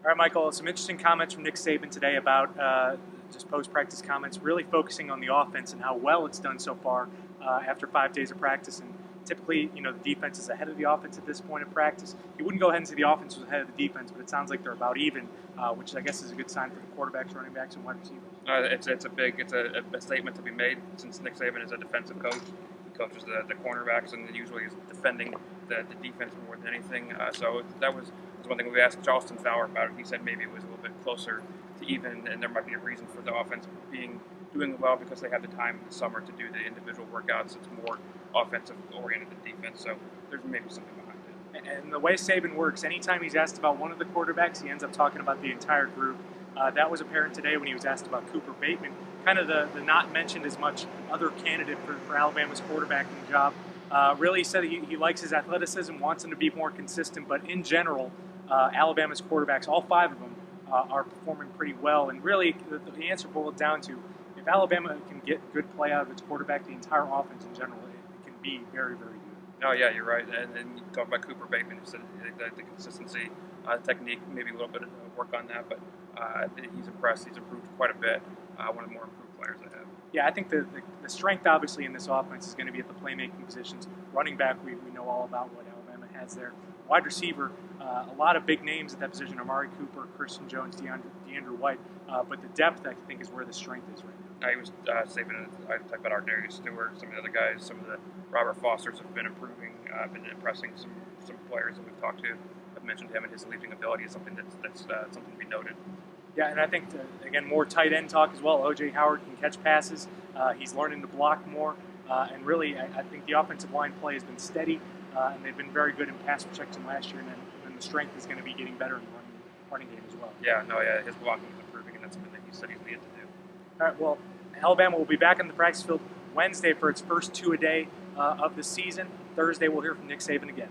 All right, Michael, some interesting comments from Nick Saban today about just post-practice comments, really focusing on the offense and how well it's done so far after 5 days of practice. And typically, the defense is ahead of the offense at this point in practice. You wouldn't go ahead and say the offense was ahead of the defense, but it sounds like they're about even, which I guess is a good sign for the quarterbacks, running backs, and wide receivers. It's a statement to be made since Nick Saban is a defensive coach. He coaches the cornerbacks and usually is defending the defense more than anything. So that was one thing we asked Charleston Fowler about. He said maybe it was a little bit closer to even, and there might be a reason for the offense doing well because they have the time in the summer to do the individual workouts. It's more offensive oriented than defense. So there's maybe something behind it. And the way Saban works, anytime he's asked about one of the quarterbacks, he ends up talking about the entire group. That was apparent today when he was asked about Cooper Bateman, kind of the not mentioned as much other candidate for Alabama's quarterbacking job. Really said he likes his athleticism, wants him to be more consistent, but in general, Alabama's quarterbacks, all 5 of them, are performing pretty well. And really, the answer boiled down to, if Alabama can get good play out of its quarterback, the entire offense in general, it can be very, very good. Oh, yeah, you're right. And then you talk about Cooper Bateman, who said the consistency, technique, maybe a little bit of work on that, but he's impressed. He's improved quite a bit. One of the more improved players I have. Yeah, I think the strength, obviously, in this offense is going to be at the playmaking positions. Running back, we know all about what Alabama has there. Wide receiver, a lot of big names at that position: Amari Cooper, Christian Jones, DeAndre White. But the depth, I think, is where the strength is right now. He was Saban. I talked about Darius Stewart, some of the other guys, some of the Robert Fosters have been improving, been impressing some players that we've talked to. I've mentioned him, and his leaping ability is something that's something to be noted. Yeah, and I think, again, more tight end talk as well. O.J. Howard can catch passes. He's learning to block more. And really, I think the offensive line play has been steady, and they've been very good in pass protection last year, and then the strength is going to be getting better in the running game as well. Yeah, his blocking is improving, and that's something that he said he's needed to do. All right, well, Alabama will be back on the practice field Wednesday for its first 2-a-day of the season. Thursday, we'll hear from Nick Saban again.